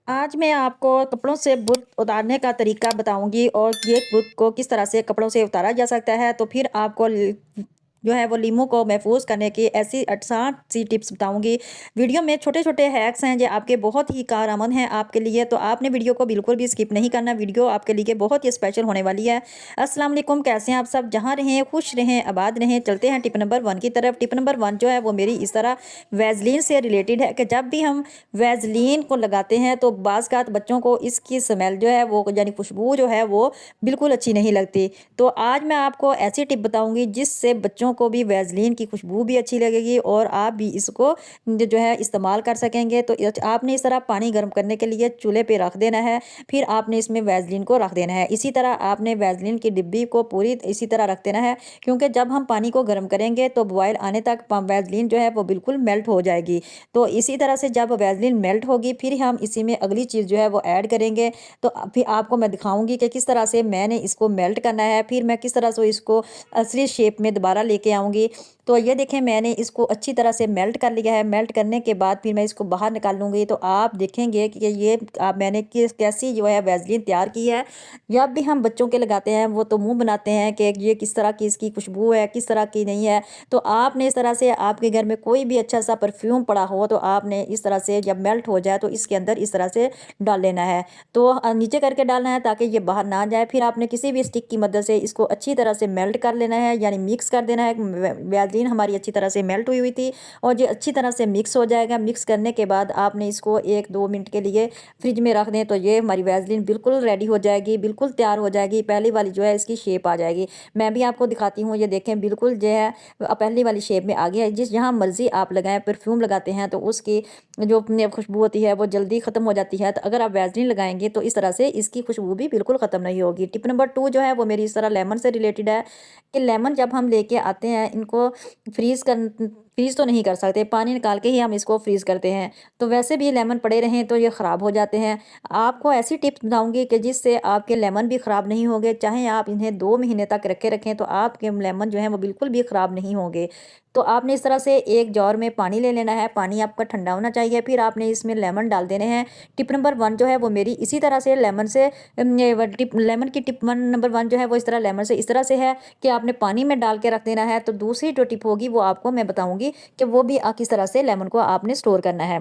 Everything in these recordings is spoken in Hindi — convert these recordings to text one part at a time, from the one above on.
आज मैं आपको कपड़ों से बुत उतारने का तरीका बताऊँगी और ये बुत को किस तरह से कपड़ों से उतारा जा सकता है। तो फिर आपको जो है वो लीमों को महफूज़ करने की ऐसी आसान सी टिप्स बताऊँगी। वीडियो में छोटे-छोटे हैक्स हैं जो आपके बहुत ही कारआमद हैं आपके लिए, तो आपने वीडियो को बिल्कुल भी स्किप नहीं करना। वीडियो आपके लिए बहुत ही स्पेशल होने वाली है। अस्सलाम वालेकुम, कैसे हैं आप सब? जहाँ रहें, खुश रहें, आबाद रहें। चलते हैं टिप नंबर 1 की तरफ। टिप नंबर 1 जो है वो मेरी इस तरह वैज़लीन से रिलेटेड है कि जब भी हम वैज़लीन को लगाते हैं तो बाज़-औक़ात बच्चों को इसकी स्मेल जो है वो यानी खुशबू जो है वो बिल्कुल अच्छी नहीं लगती। तो आज मैं आपको ऐसी टिप बताऊँगी जिससे बच्चों को भी वैज़लीन की खुशबू भी अच्छी लगेगी और आप भी इसको जो है इस्तेमाल कर सकेंगे। तो आपने इस तरह पानी गर्म करने के लिए चूल्हे पे रख देना है, फिर आपने इसमें वैज़लीन को रख देना है। इसी तरह आपने वैज़लीन की डिब्बी को पूरी इसी तरह रख देना है, क्योंकि जब हम पानी को गर्म करेंगे तो बॉयल आने तक वैज़लीन जो है वो बिल्कुल मेल्ट हो जाएगी। तो इसी तरह से जब वैज़लीन मेल्ट होगी फिर हम इसी में अगली चीज़ जो है वो ऐड करेंगे। तो फिर आपको मैं दिखाऊँगी कि किस तरह से मैंने इसको मेल्ट करना है, फिर मैं किस तरह से इसको असली शेप में दोबारा लेके आऊँगी। तो ये देखें मैंने इसको अच्छी तरह से मेल्ट कर लिया है। मेल्ट करने के बाद फिर मैं इसको बाहर निकाल लूँगी, तो आप देखेंगे कि ये मैंने कैसी जो है वैज़लीन तैयार की है। जब भी हम बच्चों के लगाते हैं वो तो मुँह बनाते हैं कि ये किस तरह की इसकी खुशबू है, किस तरह की नहीं है। तो आपने इस तरह से आपके घर में कोई भी अच्छा सा परफ्यूम पड़ा हो तो आपने इस तरह से जब मेल्ट हो जाए तो इसके अंदर इस तरह से डाल लेना है। तो नीचे करके डालना है ताकि ये बाहर ना जाए। फिर आपने किसी भी स्टिक की मदद से इसको अच्छी तरह से मेल्ट कर लेना है, यानी मिक्स कर देना है। वैज़लीन हमारी अच्छी तरह से मेल्ट हुई हुई थी और ये अच्छी तरह से मिक्स हो जाएगा। मिक्स करने के बाद आपने इसको 1-2 मिनट के लिए फ्रिज में रख दें, तो ये हमारी वैज़लीन बिल्कुल रेडी हो जाएगी, बिल्कुल तैयार हो जाएगी। पहली वाली जो है इसकी शेप आ जाएगी। मैं भी आपको दिखाती हूँ, ये देखें बिल्कुल जो है पहली वाली शेप में आ गया है। जिस जहाँ मर्ज़ी आप लगाएँ, परफ्यूम लगाते हैं तो उसकी जो अपनी खुशबू होती है वो जल्दी ख़त्म हो जाती है। तो अगर आप वैज़लीन लगाएँगे तो इस तरह से इसकी खुशबू भी बिल्कुल ख़त्म नहीं होगी। टिप नंबर 2 जो है वो मेरी इस तरह लेमन से रिलेटेड है कि लेमन जब हम लेके आते हैं इनको फ्रीज़ तो नहीं कर सकते, पानी निकाल के ही हम इसको फ्रीज़ करते हैं। तो वैसे भी लेमन पड़े रहें तो ये ख़राब हो जाते हैं। आपको ऐसी टिप्स बताऊँगी कि जिससे आपके लेमन भी ख़राब नहीं होंगे, चाहे आप इन्हें 2 महीने तक रखे रखें तो आपके लेमन जो हैं वो बिल्कुल भी ख़राब नहीं होंगे। तो आपने इस तरह से एक जार में पानी ले लेना है, पानी आपका ठंडा होना चाहिए, फिर आपने इसमें लेमन डाल देने हैं। टिप नंबर 1 जो है वो मेरी इसी तरह से लेमन से ये व टिप लेमन की टिप 1 नंबर 1 जो है वो इस तरह लेमन से इस तरह से है कि आपने पानी में डाल के रख देना है। तो दूसरी जो टिप होगी वो आपको मैं बताऊँगी कि वो भी किस तरह से लेमन को आपने स्टोर करना है।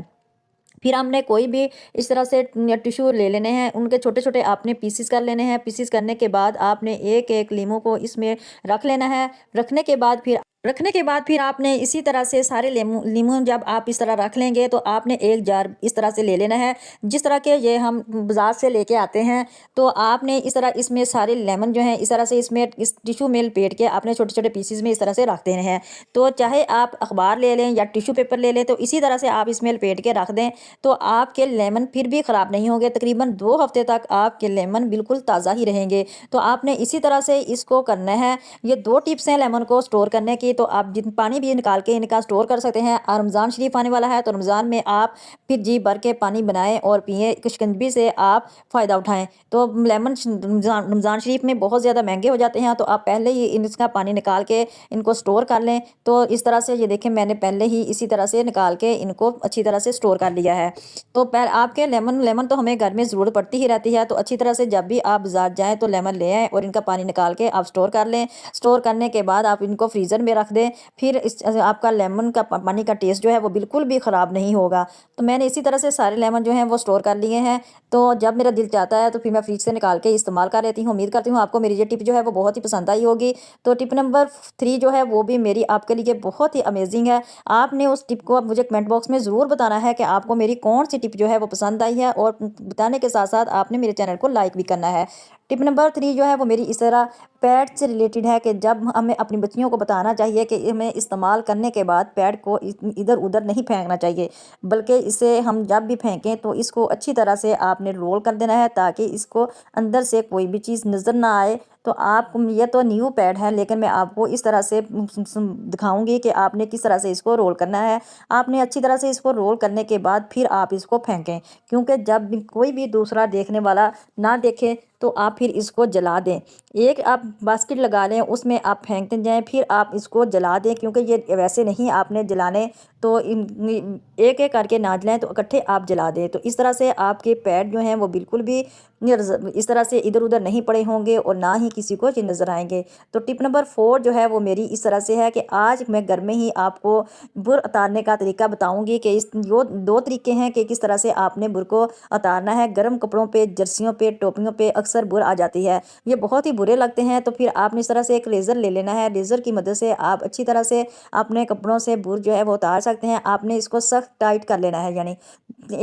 फिर हमने कोई भी इस तरह से टिश्यू ले लेने हैं, उनके छोटे-छोटे आपने पीसेस कर लेने हैं। पीसेस करने के बाद आपने एक-एक लीमू को इसमें रख लेना है। रखने के बाद फिर आपने इसी तरह से सारे लीमू जब आप इस तरह रख लेंगे तो आपने एक जार इस तरह से ले लेना है। जिस तरह के ये हम बाज़ार से लेके आते हैं, तो आपने इस तरह इसमें सारे लेमन जो हैं इस तरह से इसमें इस टिश्यू में लपेट के आपने छोटे-छोटे पीसेस में इस तरह से रख देने हैं। तो चाहे आप अखबार ले लें या टिश्यू पेपर ले लें, तो इसी तरह से आप इसमें लपेट के रख दें, तो आपके लेमन फिर भी ख़राब नहीं होंगे। तकरीबन 2 हफ़्ते तक आपके लेमन बिल्कुल ताज़ा ही रहेंगे। तो आपने इसी तरह से इसको करना है। ये 2 टिप्स हैं लेमन को स्टोर करने की, तो आप जिन पानी भी निकाल के इनका स्टोर कर सकते हैं। रमज़ान शरीफ आने वाला है, तो रमज़ान में आप फिर जी भर के पानी बनाएँ और पिएँ, शिकंजी से आप फ़ायदा उठाएँ। तो लेमन रमज़ान रमज़ान शरीफ में बहुत ज़्यादा महँगे हो जाते हैं, तो आप पहले ही इसका पानी निकाल के इनको स्टोर कर लें। तो इस तरह से ये देखें मैंने पहले ही इसी तरह से निकाल के इनको अच्छी तरह से स्टोर कर लिया है। तो आपके लेमन लेमन तो हमें घर में ज़रूरत पड़ती ही रहती है, तो अच्छी तरह से जब भी आप बाज़ार जाएँ तो लेमन ले आएँ और इनका पानी निकाल के आप स्टोर कर लें। स्टोर करने के बाद आप इनको फ्रीज़र में रख दें, फिर आपका लेमन का पानी का टेस्ट जो है वो बिल्कुल भी ख़राब नहीं होगा। तो मैंने इसी तरह से सारे लेमन जो हैं वो स्टोर कर लिए हैं। तो जब मेरा दिल चाहता है तो फिर मैं फ्रिज से निकाल के इस्तेमाल कर लेती हूँ। उम्मीद करती हूँ आपको मेरी ये टिप जो है वो बहुत ही पसंद आई होगी। तो टिप नंबर 3 जो है वो भी मेरी आपके लिए बहुत ही अमेजिंग है। आपने उस टिप को मुझे कमेंट बॉक्स में ज़रूर बताना है कि आपको मेरी कौन-सी टिप जो है वो पसंद आई है, और बताने के साथ-साथ आपने मेरे चैनल को लाइक भी करना है। टिप नंबर 3 जो है वो मेरी इस तरह पैड से रिलेटेड है कि जब हमें अपनी बच्चियों को बताना चाहिए कि हमें इस्तेमाल करने के बाद पैड को इधर-उधर नहीं फेंकना चाहिए, बल्कि इसे हम जब भी फेंकें तो इसको अच्छी तरह से आपने रोल कर देना है ताकि इसको अंदर से कोई भी चीज़ नज़र ना आए। तो आप ये तो न्यू पैड है, लेकिन मैं आपको इस तरह से दिखाऊंगी कि आपने किस तरह से इसको रोल करना है। आपने अच्छी तरह से इसको रोल करने के बाद फिर आप इसको फेंकें, क्योंकि जब भी कोई भी दूसरा देखने वाला ना देखे तो आप फिर इसको जला दें। एक आप बास्केट लगा लें, उसमें आप फेंकते जाएं, फिर आप इसको जला दें, क्योंकि ये वैसे नहीं आपने जलाने, तो एक एक करके ना जलाएं, तो इकट्ठे आप जला दें। तो इस तरह से आपके पैड जो हैं वो बिल्कुल भी इस तरह से इधर उधर नहीं पड़े होंगे और ना ही किसी को नज़र आएंगे। तो टिप नंबर 4 जो है वो मेरी इस तरह से है कि आज मैं घर में ही आपको बुर उतारने का तरीका बताऊंगी कि इस जो 2 तरीके हैं कि किस तरह से आपने बुर को उतारना है। गर्म कपड़ों पे, जर्सियों पे, टोपियों पे अक्सर बुर आ जाती है, ये बहुत ही बुरे लगते हैं। तो फिर आपने इस तरह से एक लेज़र ले लेना है, लेज़र की मदद से आप अच्छी तरह से अपने कपड़ों से बुर जो है वो उतार सकते हैं। आपने इसको सख्त टाइट कर लेना है, यानी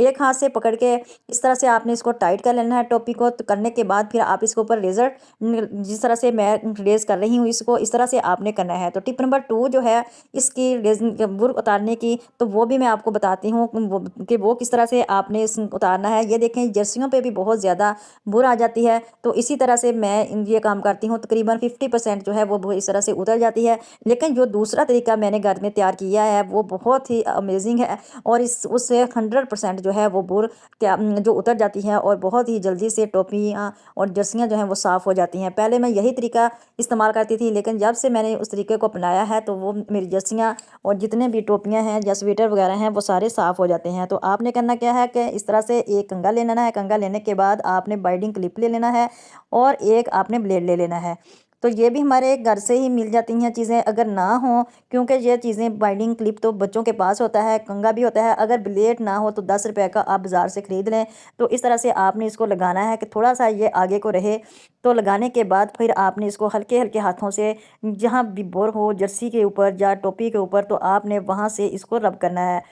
एक हाथ से पकड़ के इस तरह से आपने इसको टाइट कर लेना है टोपी को। तो करने के बाद फिर आप इसके ऊपर लेज़र, जिस तरह से मैं रेज़ कर रही हूँ इसको, इस तरह से आपने करना है। तो टिप नंबर 2 जो है इसकी बुर उतारने की, तो वो भी मैं आपको बताती हूँ कि वो किस तरह से आपने इस उतारना है। ये देखें, जर्सियों पे भी बहुत ज़्यादा बुर आ जाती है, तो इसी तरह से मैं ये काम करती हूँ। तकरीबन 50% जो है वो इस तरह से उतर जाती है। लेकिन जो दूसरा तरीका मैंने घर में तैयार किया है वो बहुत ही अमेजिंग है, और इस उससे 100% जो है वो बुर जो उतर जाती है, और बहुत ही जल्दी से टोपियाँ और जर्सियाँ जो हैं वो साफ़ हो जाती हैं। पहले मैं यही तरीका इस्तेमाल करती थी, लेकिन जब से मैंने उस तरीके को अपनाया है तो वो मेरी जर्सियाँ और जितने भी टोपियाँ हैं या स्वेटर वगैरह हैं वो सारे साफ़ हो जाते हैं। तो आपने करना क्या है कि इस तरह से एक कंघा ले लेना है, कंघा लेने के बाद आपने बाइंडिंग क्लिप ले लेना है, और एक आपने ब्लेड ले लेना है। तो ये भी हमारे घर से ही मिल जाती हैं चीज़ें, अगर ना हो, क्योंकि ये चीज़ें बाइंडिंग क्लिप तो बच्चों के पास होता है, कंघा भी होता है, अगर ब्लेड ना हो तो 10 रुपए का आप बाज़ार से ख़रीद लें। तो इस तरह से आपने इसको लगाना है कि थोड़ा सा ये आगे को रहे। तो लगाने के बाद फिर आपने इसको हल्के हल्के हाथों से, जहाँ भी बोर हो जर्सी के ऊपर या टोपी के ऊपर, तो आपने वहाँ से इसको रब करना है।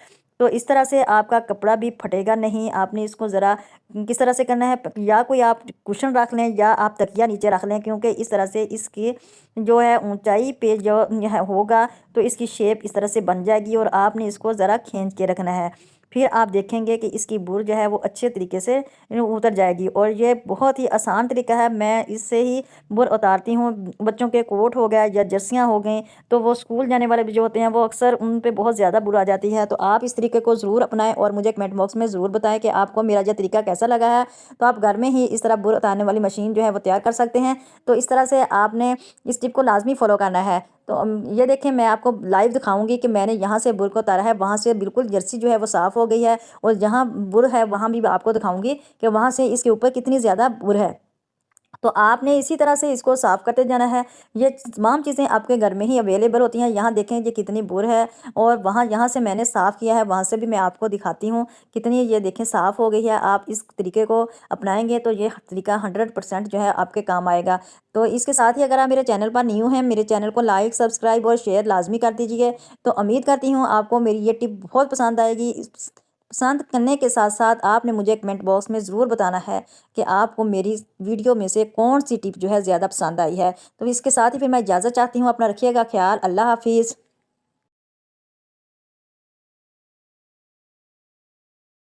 तो इस तरह से आपका कपड़ा भी फटेगा नहीं। आपने इसको ज़रा किस तरह से करना है, या कोई आप कुशन रख लें या आप तकिया नीचे रख लें, क्योंकि इस तरह से इसकी जो है ऊंचाई पे जो होगा तो इसकी शेप इस तरह से बन जाएगी, और आपने इसको ज़रा खींच के रखना है। फिर आप देखेंगे कि इसकी बुर जो है वो अच्छे तरीके से उतर जाएगी, और ये बहुत ही आसान तरीका है। मैं इससे ही बुर उतारती हूँ। बच्चों के कोट हो गया या जर्सियाँ हो गई, तो वो स्कूल जाने वाले भी जो होते हैं वो अक्सर उन पे बहुत ज़्यादा बुर आ जाती है। तो आप इस तरीके को ज़रूर अपनाएं, और मुझे कमेंट बॉक्स में ज़रूर बताएं कि आपको मेरा यह तरीका कैसा लगा है। तो आप घर में ही इस तरह बुर उतारने वाली मशीन जो है वो तैयार कर सकते हैं। तो इस तरह से आपने इस टिप को लाजमी फॉलो करना है। तो ये देखें, मैं आपको लाइव दिखाऊंगी कि मैंने यहाँ से बुर को उतारा है, वहाँ से बिल्कुल जर्सी जो है वो साफ़ हो गई है, और जहाँ बुर है वहाँ भी आपको दिखाऊंगी कि वहाँ से इसके ऊपर कितनी ज़्यादा बुर है। तो आपने इसी तरह से इसको साफ़ करते जाना है। ये तमाम चीज़ें आपके घर में ही अवेलेबल होती हैं। यहाँ देखें ये कितनी बुर है, और वहाँ यहाँ से मैंने साफ़ किया है, वहाँ से भी मैं आपको दिखाती हूँ कितनी, ये देखें साफ़ हो गई है। आप इस तरीके को अपनाएंगे तो ये तरीका 100% जो है आपके काम आएगा। तो इसके साथ ही अगर आप मेरे चैनल पर न्यू हैं, मेरे चैनल को लाइक, सब्सक्राइब और शेयर लाजमी कर दीजिए। तो उम्मीद करती हूँ आपको मेरी ये टिप बहुत पसंद आएगी। पसंद करने के साथ साथ आपने मुझे कमेंट बॉक्स में ज़रूर बताना है कि आपको मेरी वीडियो में से कौन सी टिप जो है ज़्यादा पसंद आई है। तो इसके साथ ही फिर मैं इजाज़त चाहती हूँ। अपना रखिएगा ख्याल। अल्लाह हाफिज़।